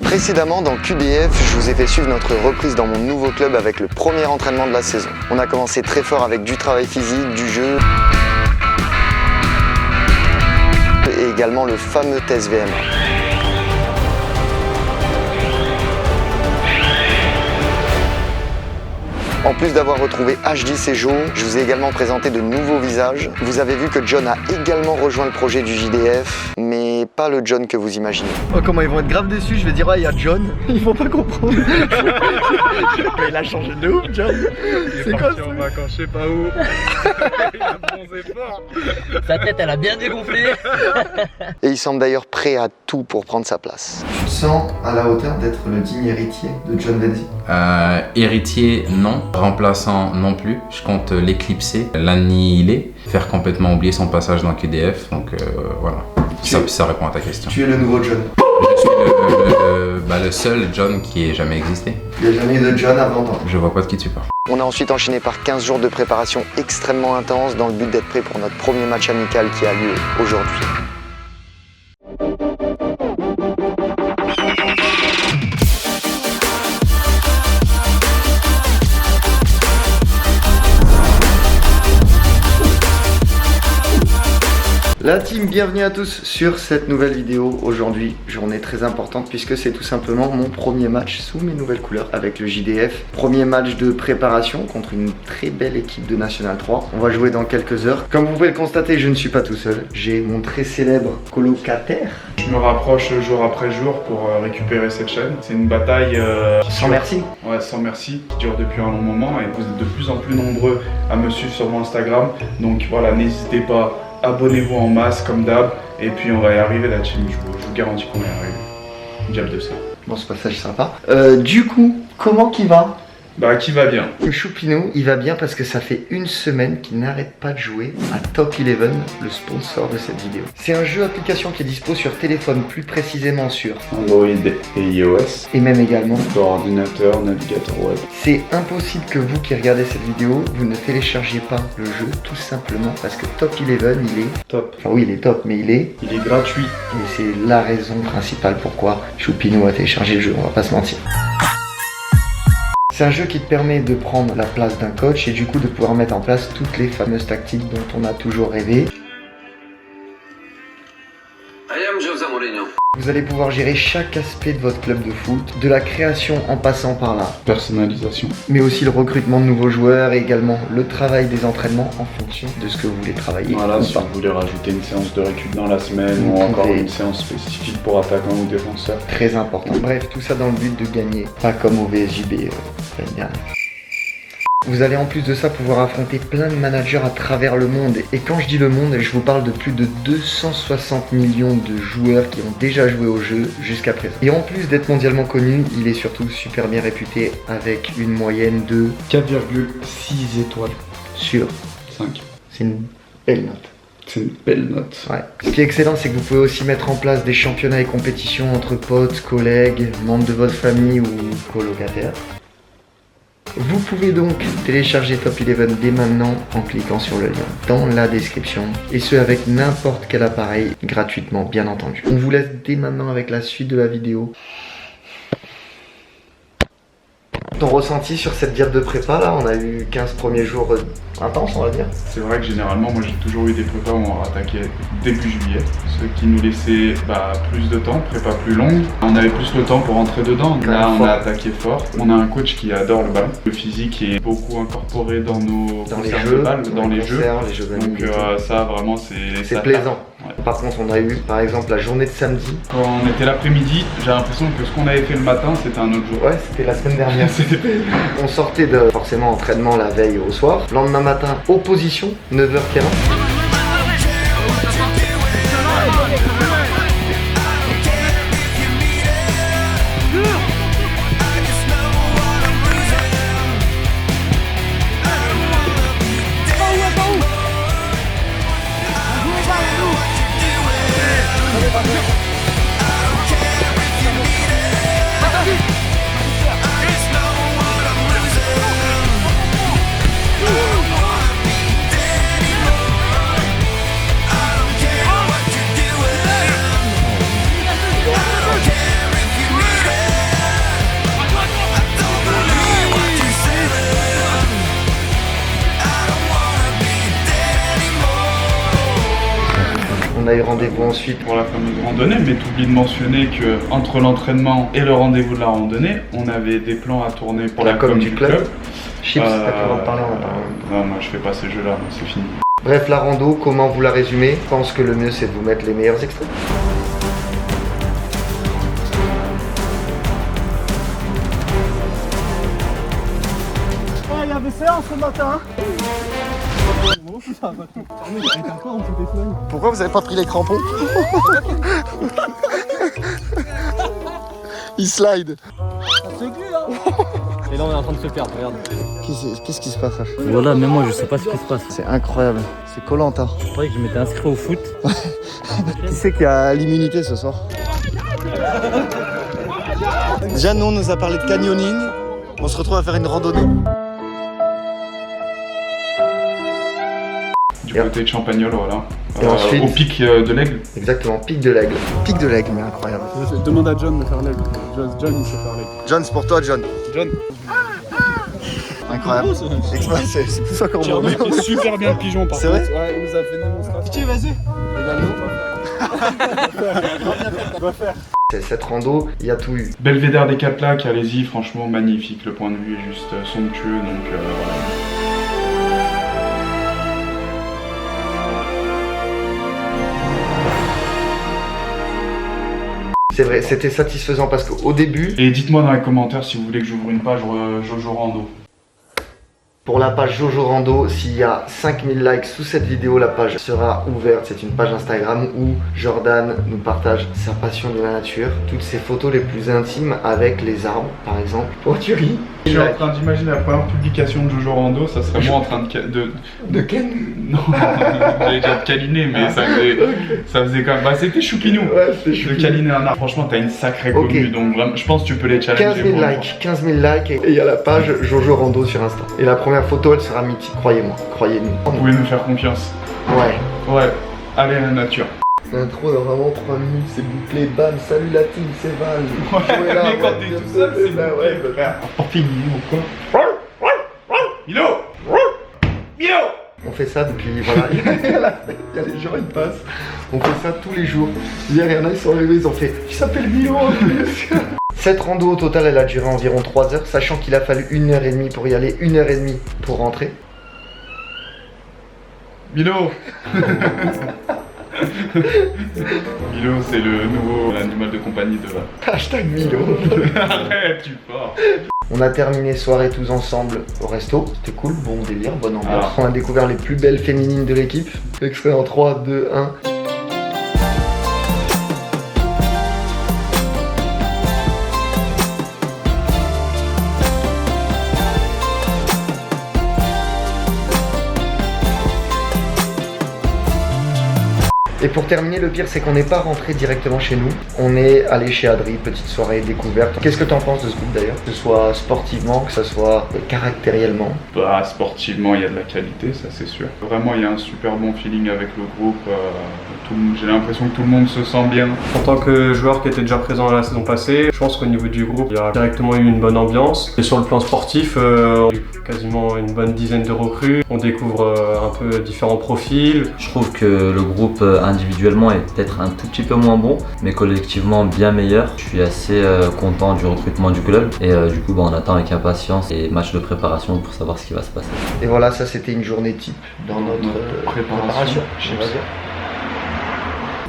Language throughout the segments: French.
Précédemment, dans QDF, je vous ai fait suivre notre reprise dans mon nouveau club avec le premier entraînement de la saison. On a commencé très fort avec du travail physique, du jeu et également le fameux test VMA. En plus d'avoir retrouvé HD et Jo, je vous ai également présenté de nouveaux visages. Vous avez vu que John a également rejoint le projet du JDF, mais pas le John que vous imaginez. Oh, comment ils vont être grave déçus, je vais dire, il y a John, ils vont pas comprendre. Mais il a changé de ouf, John. C'est quoi ça? En vacances, je sais pas où. Il a bronzé fort. Sa tête, elle a bien dégonflé. Et il semble d'ailleurs prêt à tout pour prendre sa place. Tu te sens à la hauteur d'être le digne héritier de John Venzi? Héritier, non. Remplaçant, non plus. Je compte l'éclipser, l'annihiler, faire complètement oublier son passage dans QDF. Donc voilà, ça répond à ta question. Tu es le nouveau John. Je suis le seul John qui ait jamais existé. Il n'y a jamais eu de John avant toi. Je vois pas de qui tu parles. On a ensuite enchaîné par 15 jours de préparation extrêmement intense dans le but d'être prêt pour notre premier match amical qui a lieu aujourd'hui. La team, bienvenue à tous sur cette nouvelle vidéo. Aujourd'hui, journée très importante puisque c'est tout simplement mon premier match sous mes nouvelles couleurs avec le JDF. Premier match de préparation contre une très belle équipe de National 3. On va jouer dans quelques heures. Comme vous pouvez le constater, je ne suis pas tout seul. J'ai mon très célèbre colocataire. Je me rapproche jour après jour pour récupérer cette chaîne. C'est une bataille Sans merci. Ouais, sans merci, qui dure depuis un long moment et vous êtes de plus en plus nombreux à me suivre sur mon Instagram. Donc voilà, n'hésitez pas. Abonnez-vous en masse comme d'hab et puis on va y arriver la team, je vous garantis qu'on va y arriver. Diable de ça. Bon, ce passage sympa. Du coup, comment qu'il va? Bah qui va bien. Choupinou, il va bien parce que ça fait une semaine qu'il n'arrête pas de jouer à Top 11, le sponsor de cette vidéo. C'est un jeu application qui est dispo sur téléphone, plus précisément sur Android et iOS. Et même également sur ordinateur, navigateur web. C'est impossible que vous qui regardez cette vidéo, vous ne téléchargiez pas le jeu tout simplement parce que Top 11 il est top. Enfin oui, il est top, mais il est gratuit. Et c'est la raison principale pourquoi Choupinou a téléchargé le jeu, on va pas se mentir. C'est un jeu qui te permet de prendre la place d'un coach et du coup de pouvoir mettre en place toutes les fameuses tactiques dont on a toujours rêvé. Vous allez pouvoir gérer chaque aspect de votre club de foot, de la création en passant par la personnalisation, mais aussi le recrutement de nouveaux joueurs et également le travail des entraînements en fonction de ce que vous voulez travailler. Voilà, si vous voulez rajouter une séance de récup dans la semaine ou encore une séance spécifique pour attaquant ou défenseur. Très important. Bref, tout ça dans le but de gagner, pas comme au VSJB l'année dernière. Vous allez en plus de ça pouvoir affronter plein de managers à travers le monde. Et quand je dis le monde, je vous parle de plus de 260 millions de joueurs qui ont déjà joué au jeu jusqu'à présent. Et en plus d'être mondialement connu, il est surtout super bien réputé avec une moyenne de 4,6 étoiles sur 5. C'est une belle note. C'est une belle note. Ouais. Ce qui est excellent, c'est que vous pouvez aussi mettre en place des championnats et compétitions entre potes, collègues, membres de votre famille ou colocataires. Vous pouvez donc télécharger Top 11 dès maintenant en cliquant sur le lien dans la description et ce avec n'importe quel appareil gratuitement bien entendu. On vous laisse dès maintenant avec la suite de la vidéo. Ton ressenti sur cette diable de prépa là, on a eu 15 premiers jours intenses on va dire. C'est vrai que généralement moi j'ai toujours eu des prépas où on attaquait début juillet, ce qui nous laissait plus de temps, prépa plus longue. On avait plus le temps pour rentrer dedans, là on a attaqué fort. On a un coach qui adore le ballon. Le physique est beaucoup incorporé dans nos les jeux, dans les jeux. Donc ça vraiment c'est plaisant. Ouais. Par contre on a eu par exemple la journée de samedi. Quand on était l'après-midi, j'ai l'impression que ce qu'on avait fait le matin c'était un autre jour. Ouais, c'était la semaine dernière. On sortait de forcément entraînement la veille au soir. Lendemain matin, opposition, 9h40. On a eu rendez-vous ensuite. Pour la fameuse randonnée, mais t'oublies de mentionner que entre l'entraînement et le rendez-vous de la randonnée, on avait des plans à tourner pour la com du club. Chips, t'as pu en parler, on a parlé. Non, moi je fais pas ces jeux-là, c'est fini. Bref, la rando, comment vous la résumez? Je pense que le mieux c'est de vous mettre les meilleurs extraits. Ah, il y avait séance ce matin. Pourquoi vous avez pas pris les crampons? Il slide. Et là on est en train de se perdre, regarde. Qu'est-ce qui se passe là? Voilà, mais moi je sais pas ce qui se passe. C'est incroyable. C'est Koh-Lanta. Je croyais que je m'étais inscrit au foot. Qui c'est qui a l'immunité ce soir? Déjà, nous on nous a parlé de canyoning. On se retrouve à faire une randonnée. Du côté de Champagnol, voilà. Et ensuite- Au pic de l'Aigle. Exactement, pic de l'aigle. Pic de l'aigle, mais incroyable. Demande à John de faire l'aigle. John, il sait faire l'aigle. John, c'est pour toi, John. John. Incroyable. C'est plus encore J'ai bon. remarqué super bien le pigeon par C'est contre. vrai? Ouais, il nous a fait une démonstration. Tiens, vas-y. C'est cette rando, il y a tout eu. Belvédère des Quatre Lacs, allez-y, franchement magnifique. Le point de vue est juste somptueux, donc voilà. C'est vrai, c'était satisfaisant parce qu'au début, Et dites-moi dans les commentaires si vous voulez que j'ouvre une page Jojo Rando. pour la page Jojo Rando, s'il y a 5000 likes sous cette vidéo, la page sera ouverte. C'est une page Instagram où Jordan nous partage sa passion de la nature, toutes ses photos les plus intimes avec les arbres, par exemple. Oh, tu ris? Je suis en train d'imaginer la première publication de Jojo Rando, ça serait moi en train De Ken? Non, j'allais dire de câliner, mais ça faisait quand même. Bah, c'était choupinou Ouais, c'est de chou. câliner un arbre. Franchement, t'as une sacrée Ok. commu, donc vraiment, je pense que tu peux les 15 challenger. 000 pour likes, 15 000 likes et il y a la page Jojo Rando sur Insta. Et la première photo, elle sera mythique, croyez-moi, croyez-nous. Vous pouvez nous faire confiance. Ouais. Ouais, allez à la nature. L'intro dans vraiment 3 minutes, c'est bouclé, bam, salut la team, c'est Val. Ouais, là, mais quand ouais, t'es bien tout sûr, seul, c'est bah bouclé, ouais, frère. Pour finir, ou quoi? Milo! Milo! On fait ça depuis, voilà, il y a les gens, ils passent. On fait ça tous les jours. Hier, il y en a, ils sont arrivés, ils ont fait, il s'appelle Milo en plus. Cette rando au total, elle a duré environ 3 heures, sachant qu'il a fallu 1h30 pour y aller, 1h30 pour rentrer. Milo! Milo, c'est le nouveau animal de compagnie de Hashtag Milo. Arrête, tu pars! On a terminé soirée tous ensemble au resto. C'était cool, bon délire, bonne ambiance. Ah. On a découvert les plus belles féminines de l'équipe. Extrait en 3, 2, 1. Et pour terminer, le pire, c'est qu'on n'est pas rentré directement chez nous. On est allé chez Adri, petite soirée découverte. Qu'est-ce que t'en penses de ce groupe d'ailleurs? Que ce soit sportivement, que ce soit caractériellement. Bah, sportivement, il y a de la qualité, ça c'est sûr. Vraiment, il y a un super bon feeling avec le groupe. J'ai l'impression que tout le monde se sent bien. En tant que joueur qui était déjà présent la saison passée, je pense qu'au niveau du groupe, il y a directement eu une bonne ambiance. Et sur le plan sportif, on a eu quasiment une bonne dizaine de recrues. On découvre un peu différents profils. Je trouve que le groupe individuellement est peut-être un tout petit peu moins bon, mais collectivement bien meilleur. Je suis assez content du recrutement du club et du coup on attend avec impatience les matchs de préparation pour savoir ce qui va se passer. Et voilà, ça c'était une journée type dans notre préparation. Chips. on va dire.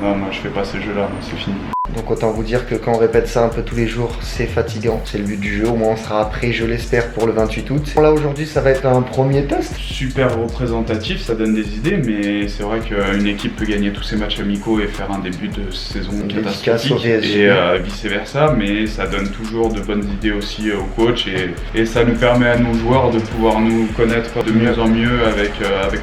Non, moi je fais pas ces jeux-là, moi, c'est fini. Donc autant vous dire que quand on répète ça un peu tous les jours, c'est fatigant. C'est le but du jeu, au moins on sera prêt, je l'espère, pour le 28 août. Là aujourd'hui, ça va être un premier test. Super représentatif, ça donne des idées, mais c'est vrai qu'une équipe peut gagner tous ses matchs amicaux et faire un début de saison Une dédicace au catastrophique VSG. et vice versa, mais ça donne toujours de bonnes idées aussi au coach et ça nous permet à nos joueurs de pouvoir nous connaître de mieux en mieux avec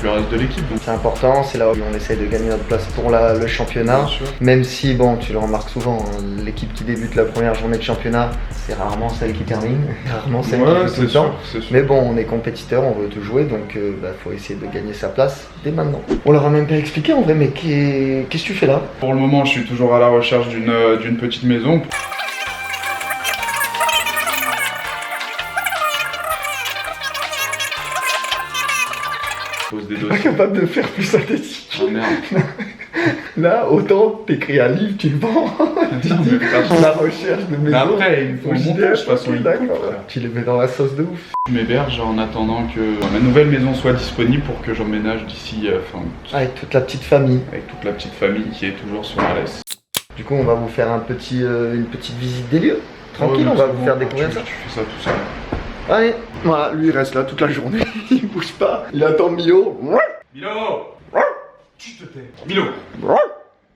le reste de l'équipe. Donc, C'est important, c'est là où on essaye de gagner notre place pour le championnat. bien sûr. Même si, bon, tu le remarques souvent, hein, l'équipe qui débute la première journée de championnat, c'est rarement celle qui termine, rarement celle qui Ouais, joue tout c'est le temps. sûr, c'est sûr. Mais bon, on est compétiteur, on veut tout jouer, donc faut essayer de gagner sa place dès maintenant. On leur a même pas expliqué en vrai, mais qu'est-ce que tu fais là? Pour le moment, je suis toujours à la recherche d'une petite maison. Pose des dossiers. Capable de faire plus synthétique. Oh merde. Là, autant t'écris un livre, tu le vends. Tu Non, dis, mais frère, la recherche de mais maison. après, il faut le montage, de toute façon, il D'accord. coupe, frère. Tu les mets dans la sauce de ouf. Je m'héberge en attendant que ma nouvelle maison soit disponible pour que j'emménage d'ici fin août. Avec toute la petite famille. Avec toute la petite famille qui est toujours sur Alès. Du coup, on va vous faire une petite visite des lieux. Tranquille, on va vous faire découvrir ça. Tu fais ça tout seul. Allez, voilà, lui il reste là toute la journée, il bouge pas, il attend Milo. Milo, tu te tais. Milo,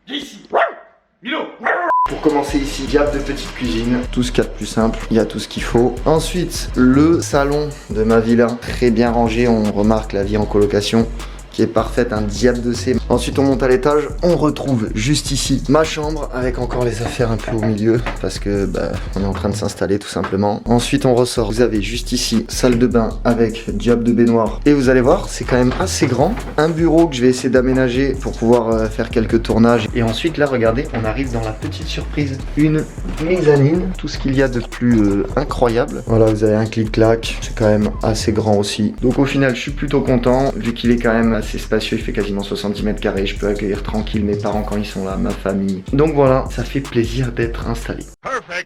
viens ici. Milo. Pour commencer ici, diable de petite cuisine, tout ce qu'il y a de plus simple, il y a tout ce qu'il faut. Ensuite, le salon de ma villa, très bien rangé, on remarque la vie en colocation qui est parfaite, un diable de C. Ensuite on monte à l'étage, on retrouve juste ici ma chambre avec encore les affaires un peu au milieu parce que bah, on est en train de s'installer tout simplement. Ensuite on ressort, vous avez juste ici salle de bain avec diable de baignoire et vous allez voir c'est quand même assez grand. Un bureau que je vais essayer d'aménager pour pouvoir faire quelques tournages et ensuite là regardez on arrive dans la petite surprise, une mezzanine, tout ce qu'il y a de plus incroyable. Voilà vous avez un clic-clac, c'est quand même assez grand aussi. Donc au final je suis plutôt content vu qu'il est quand même assez spacieux, il fait quasiment 70 mètres carrés, je peux accueillir tranquille mes parents quand ils sont là, ma famille. Donc voilà, ça fait plaisir d'être installé.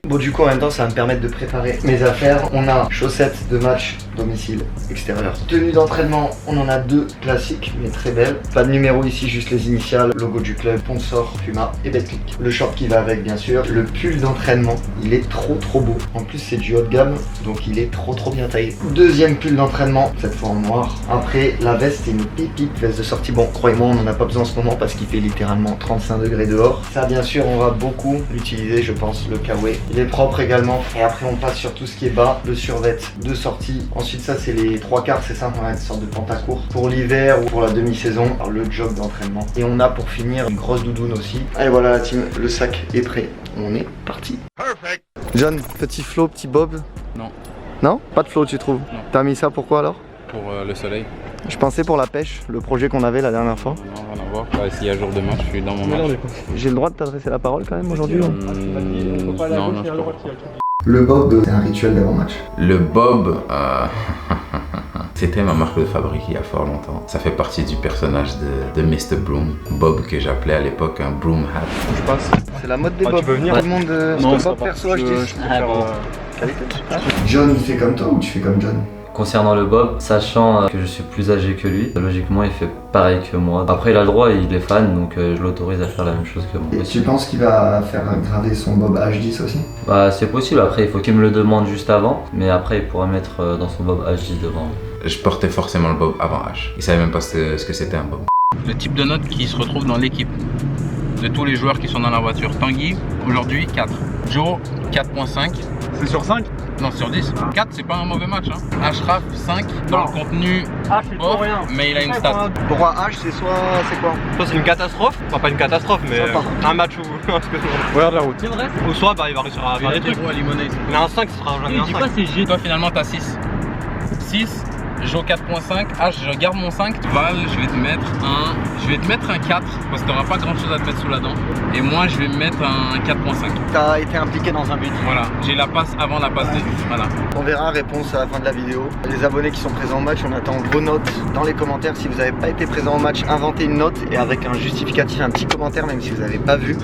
Bon du coup en même temps ça va me permettre de préparer mes affaires. On a chaussettes de match, domicile, extérieur. Tenue d'entraînement, on en a deux classiques mais très belles. Pas de numéro ici, juste les initiales, logo du club, sponsor, Puma et Betclic. Le short qui va avec bien sûr. Le pull d'entraînement, il est trop beau. En plus c'est du haut de gamme, donc il est trop bien taillé. Deuxième pull d'entraînement, cette fois en noir. Après la veste c'est une pépite, veste de sortie. Bon croyez-moi on en a pas besoin en ce moment parce qu'il fait littéralement 35 degrés dehors. Ça bien sûr on va beaucoup l'utiliser je pense, le kawaii. Il est propre également. Et après on passe sur tout ce qui est bas, le survêt de sortie. Ensuite ça c'est les 3/4, c'est ça, on a une sorte de pantacourt pour l'hiver ou pour la demi-saison. Alors, le job d'entraînement. Et on a pour finir une grosse doudoune aussi. Allez voilà la team, le sac est prêt. On est parti. Perfect. John, petit flow, petit bob. Non. Non? Pas de flow tu trouves? Non. T'as mis ça pourquoi alors? Pour le soleil. Je pensais pour la pêche, le projet qu'on avait la dernière fois. Non, rien à voir. Bah, s'il y a jour de match, je suis dans mon match. J'ai le droit de t'adresser la parole quand même aujourd'hui? Non, je peux pas. Le bob, c'est un rituel d'avant-match. Le bob, c'était ma marque de fabrique il y a fort longtemps. Ça fait partie du personnage de Mr. Broom. Bob que j'appelais à l'époque un broom hat. Je passe. C'est la mode des Ah, bobs. tu peux venir? Tout le monde Non, bob perso HD. Qualité. John, il fait comme toi ou tu fais comme John? Concernant le bob, sachant que je suis plus âgé que lui, logiquement il fait pareil que moi. Après il a le droit, il est fan, donc je l'autorise à faire la même chose que moi. Et tu penses qu'il va faire graver son bob H10 aussi? Bah c'est possible, après il faut qu'il me le demande juste avant, mais après il pourra mettre dans son bob HD devant. Je portais forcément le bob avant H. Il savait même pas ce que c'était un bob. Le type de note qui se retrouve dans l'équipe de tous les joueurs qui sont dans la voiture. Tanguy, aujourd'hui 4. Joe, 4.5. C'est sur 5? Non, sur 10. 4, c'est pas un mauvais match. Hein. Ashraf, 5. Dans le contenu, off, mais il a une stat. Pour un H, c'est quoi? Soit c'est une catastrophe, enfin pas une catastrophe, mais un match où. Regarde la route. C'est vrai. Ou soit bah, il va réussir à faire des trucs. Il a un 5, ce sera jamais un 5. Toi, finalement, t'as 6. 6. Joe 4.5, H je garde mon 5, Val je vais te mettre un 4 parce que t'auras pas grand chose à te mettre sous la dent et moi je vais me mettre un 4.5. T'as été impliqué dans un but. Voilà, j'ai la passe avant la passe des buts, voilà. On verra réponse à la fin de la vidéo. Les abonnés qui sont présents au match, on attend vos notes dans les commentaires. Si vous n'avez pas été présent au match, inventez une note et avec un justificatif, un petit commentaire même si vous n'avez pas vu.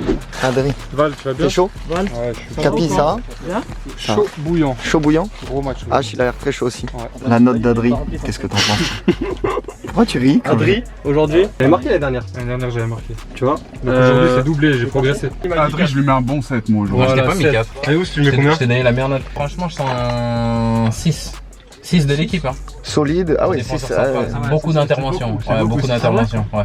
Adrien, Val, tu vas bien? t'es chaud? Val, ouais, je suis Capi, ça va? chaud bouillant. Chaud bouillant? Gros match. H, il a l'air très chaud aussi. Ouais. La note d'Adri, qu'est-ce que t'en penses? Pourquoi tu ris? Adri, aujourd'hui, j'avais marqué l'année dernière. L'année dernière, j'avais marqué. Tu vois? Donc aujourd'hui, c'est doublé, j'ai progressé. Adri, je lui mets un bon 7 moi aujourd'hui. Moi je t'ai pas mis 4. Et où tu mets combien? Je t'ai donné la meilleure note. Franchement je sens un 6. 6 de l'équipe. Hein. Solide. Ah oui, c'est ça. Beaucoup d'interventions. Ouais, beaucoup d'interventions. Ouais.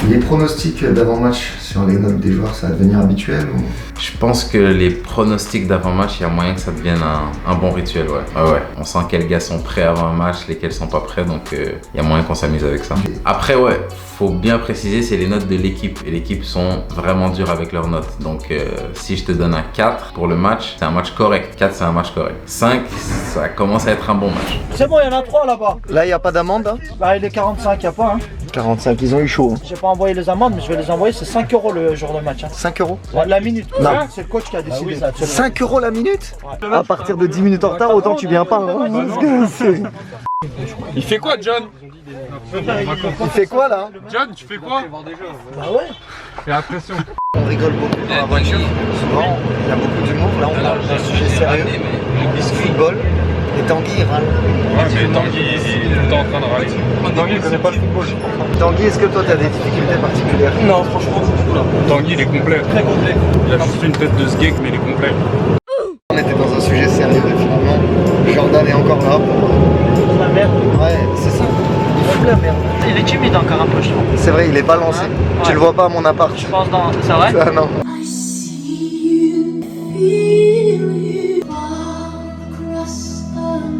Les pronostics d'avant-match sur les notes des joueurs, ça va devenir habituel ou... Je pense que les pronostics d'avant-match, il y a moyen que ça devienne un bon rituel, ouais. Ouais. On sent quels gars sont prêts avant un match, lesquels sont pas prêts, donc il y a moyen qu'on s'amuse avec ça. Après, ouais, faut bien préciser, c'est les notes de l'équipe. Et l'équipe sont vraiment dures avec leurs notes. Donc si je te donne un 4 pour le match, c'est un match correct. 4, c'est un match correct. 5, ça commence à être un bon match. C'est bon, il y en a 3 là-bas. Là, il n'y a pas d'amende. Hein? Bah, il est 45, il n'y a pas. Hein. 45, ils ont eu chaud. J'ai pas envoyé les amendes, mais je vais les envoyer. C'est 5 € le jour de match. 5 €? Ouais, la minute. Non. C'est le coach qui a décidé. 5 € la minute? À partir de 10 minutes en retard, autant tu viens pas. Hein, parce que c'est- Il fait quoi, John? Il fait quoi là? John, tu fais quoi? Bah ouais. Fais la pression. On rigole beaucoup dans la voiture. Souvent, il y a beaucoup d'humour. Là, on parle d'un sujet sérieux. Football. Et Tanguy, il râle. Ouais, mais Tanguy, il est tout le temps en train de râler. Tanguy, il connaît pas le football. Tanguy, est-ce que toi, tu as des difficultés particulières? Non, franchement, Tanguy, il est complet. très complet. Il a juste une tête de sgeek, mais il est complet. On était dans un sujet sérieux et finalement, Jordan est encore là. La merde. Ouais, c'est ça. Il fout la merde. Il est timide encore un peu, je trouve. C'est vrai, il est balancé. Ouais. Tu le vois pas à mon appart. Je pense dans. C'est vrai? Ah non. I see you, feel you walk across the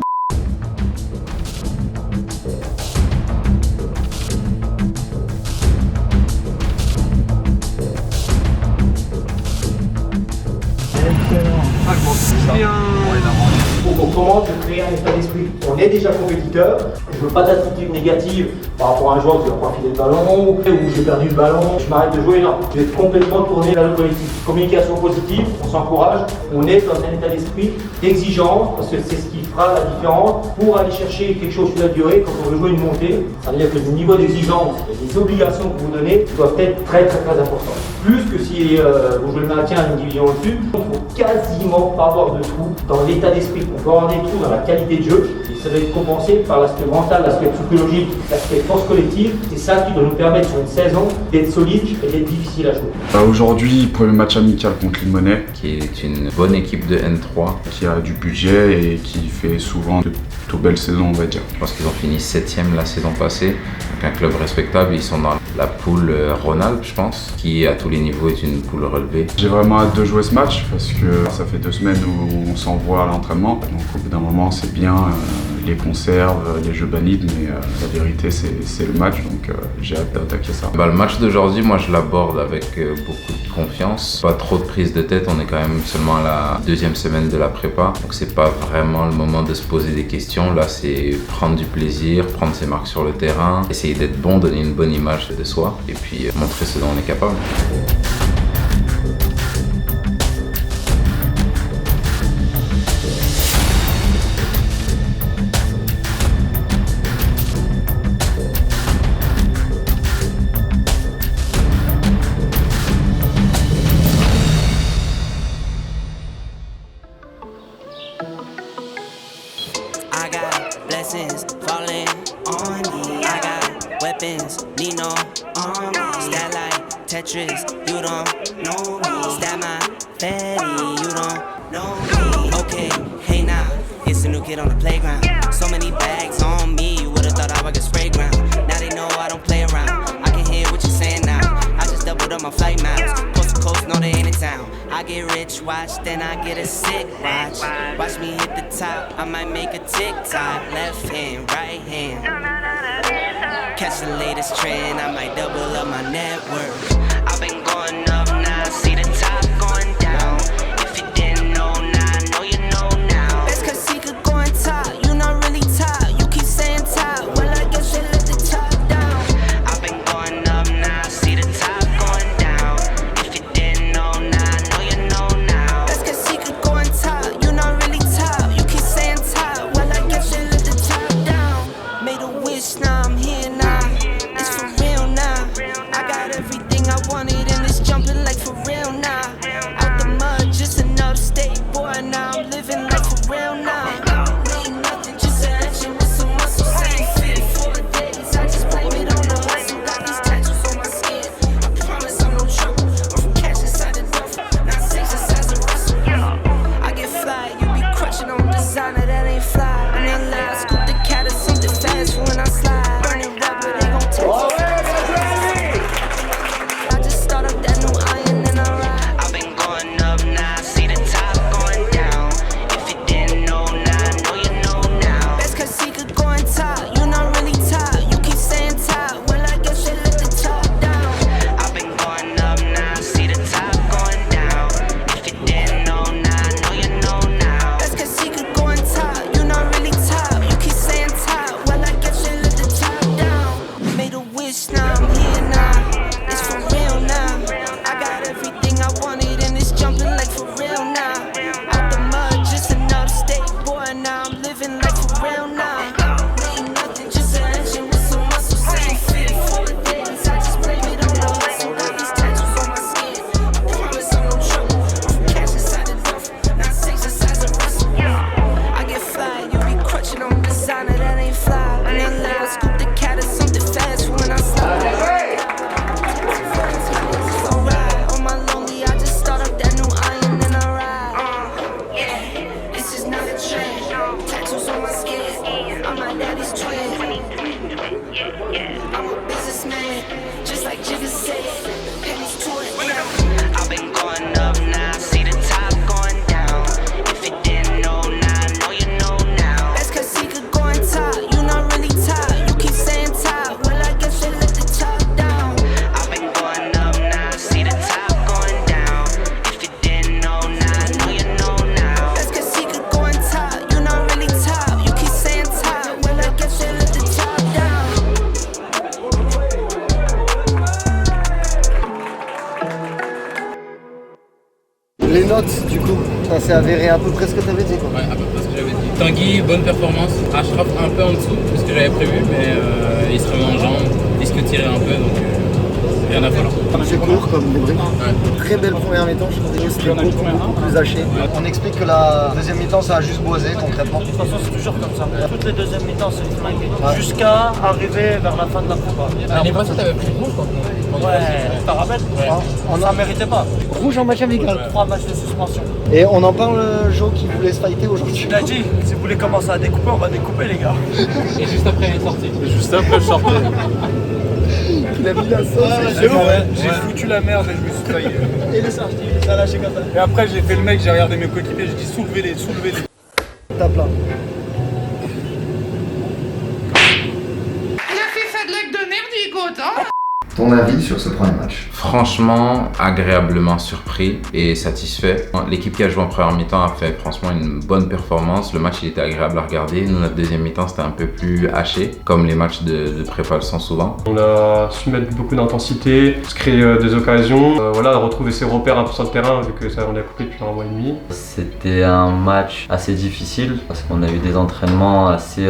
On commence de créer un état d'esprit. On est déjà compétiteur. Je ne veux pas d'attitude négative par rapport à un joueur qui n'a pas filé le ballon ou j'ai perdu le ballon, je m'arrête de jouer. Non, je vais complètement tourner vers le collectif. Communication positive, on s'encourage. On est dans un état d'esprit d'exigence parce que c'est ce qui fera la différence pour aller chercher quelque chose sur la durée quand on veut jouer une montée. Ça veut dire que le niveau d'exigence et les obligations que vous donnez doivent être très importantes. Plus que si vous jouez le maintien à une division au-dessus, il ne faut quasiment pas avoir de trous dans l'état d'esprit. On peut avoir des trous dans la qualité de jeu et ça doit être compensé par l'aspect mental, l'aspect psychologique, l'aspect force collective. C'est ça qui doit nous permettre sur une saison d'être solide et d'être difficile à jouer. Aujourd'hui, premier match amical contre Limonest, Qui est une bonne équipe de N3. qui a du budget et qui fait souvent de plutôt belles saisons, on va dire. Je pense qu'ils ont fini 7ème la saison passée. Donc un club respectable. Ils sont dans la poule Rhône-Alpes, je pense, qui à tous les niveaux est une poule relevée. J'ai vraiment hâte de jouer ce match parce que ça fait 2 semaines où on s'envoie à l'entraînement. Donc au bout d'un moment, c'est bien les conserves, les jeux bannis, mais la vérité, c'est le match. Donc j'ai hâte d'attaquer ça. Le match d'aujourd'hui, moi je l'aborde avec beaucoup de confiance. Pas trop de prise de tête, on est quand même seulement à la 2e semaine de la prépa. Donc c'est pas vraiment le moment de se poser des questions. Là, c'est prendre du plaisir, prendre ses marques sur le terrain, essayer d'être bon, donner une bonne image de soi et puis montrer ce dont on est capable. I got blessings falling on me. I got weapons, need no army. Stat like Tetris, you don't know me. Stat my fatty, you don't know me. Okay, hey now, it's a new kid on the playground. So many bags on me, you would've thought I would get spray ground. Now they know I don't play around. I can hear what you're saying now. I just doubled up my flight miles. Coast to coast, no they ain't in town. I get rich, watch, then I get a sick watch. Watch me hit the top, I might make a TikTok. Left hand, right hand. Catch the latest trend, I might double up my net worth. I've been going up now, see the top going down. If you didn't know now, I know you know now. That's cause he could go on top, you not really top. You keep saying top, well I guess they let the top down. I've been going up now, see the top going down. If you didn't know now, I know you know now. That's cause he could go on top, you not really top. You keep saying top, well I guess they let the top down. Made a wish, now I'm here now. It's for real now. I got everything I wanted and it's jumping like for real now. Out the mud, just another state boy now. I'm living like for real now. Ain't nothing, just an action with some muscle. Same fit 4 days, I just blame it on the hustle. Got these tattoos on my skin, I promise I'm no trouble. I'm from cash inside the duffel, not 6 inside the Russell. I get fly, you be crushing on designer that ain't fly. In LA, I scoop the cat or something fast for when I slide. Burning rubber, they gon' take I just start up that new iron and I ride. I've been going up now, see the top going down. If you didn't know now, I know you know now. That's cause he could go on top, you not really top. You keep saying top, well I guess they let the top down. I've been going up now, see the top going down. If you didn't know now, I know you know now. That's cause he could go on top, Ça s'est avéré à peu près ce que t'avais dit quoi. Ouais, à peu près ce que j'avais dit. Tanguy, bonne performance. Ashraf un peu en dessous de ce que j'avais prévu, mais il se remet en jambes, il se tirer un peu, donc rien à falloir. C'est court comme débrief. Très belle première mi-temps, je trouve que c'était beaucoup plus haché. On explique que la deuxième mi-temps ça a juste boisé concrètement. De toute façon c'est toujours comme ça. Toutes les deuxièmes mi-temps c'est flingué. Jusqu'à arriver vers la fin de la prépa. L'année passée t'avais pris rouge quand Ouais, t'as rappelles on n'en méritait pas. Rouge en match amical. 3 matchs de suspension. Et on en parle, Joe qui voulait se fighter aujourd'hui. Il a dit, si vous voulez commencer à découper, on va découper les gars. Et juste après il est sorti. Juste après, je sortais. Il a mis la sauce. J'ai foutu la merde et je me suis taillé. Et le sardi, ça a lâché comme ça. Et après, j'ai fait le mec, j'ai regardé mes coéquipiers, j'ai dit soulevez-les. Tape là. Il a fait ça de l'acte de merde, il est content. Ton avis sur ce premier match? Franchement, agréablement surpris et satisfait. L'équipe qui a joué en première mi-temps a fait franchement une bonne performance. Le match il était agréable à regarder. Nous, notre deuxième mi-temps c'était un peu plus haché, comme les matchs de prépa le sont souvent. On a su mettre beaucoup d'intensité, se créer des occasions, retrouver ses repères un peu sur le terrain vu que ça on a coupé depuis 1 mois et demi. C'était un match assez difficile parce qu'on a eu des entraînements assez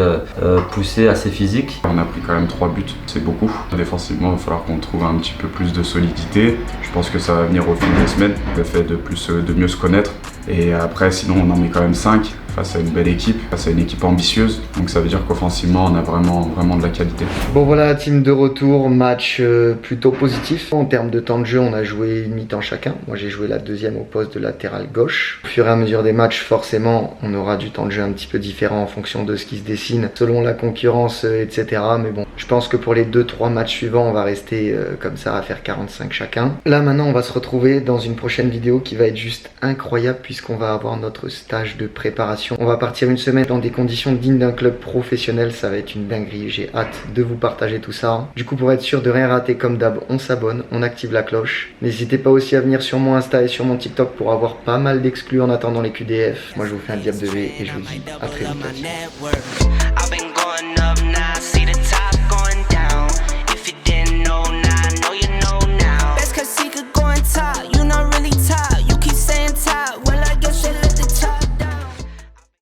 poussés, assez physiques. On a pris quand même 3 buts, c'est beaucoup. Défensivement, il va falloir qu'on trouve un petit peu plus de solidité. Je pense que ça va venir au fil des semaines, le fait de mieux se connaître. Et après, sinon, on en met quand même 5 face à une belle équipe, face à une équipe ambitieuse. Donc ça veut dire qu'offensivement, on a vraiment de la qualité. Bon voilà la team de retour, match plutôt positif. En termes de temps de jeu, on a joué une mi-temps chacun. Moi j'ai joué la deuxième au poste de latéral gauche. Au fur et à mesure des matchs, forcément, on aura du temps de jeu un petit peu différent en fonction de ce qui se dessine, selon la concurrence, etc. Mais bon, je pense que pour les 2-3 matchs suivants, on va rester comme ça à faire 45 chacun. Là maintenant, on va se retrouver dans une prochaine vidéo qui va être juste incroyable puisqu'on va avoir notre stage de préparation. On va partir une semaine dans des conditions dignes d'un club professionnel, ça va être une dinguerie, j'ai hâte de vous partager tout ça. Du coup pour être sûr de rien rater comme d'hab, on s'abonne, on active la cloche. N'hésitez pas aussi à venir sur mon Insta et sur mon TikTok pour avoir pas mal d'exclus en attendant les QDF. Moi je vous fais un diable de V et je vous dis à très vite.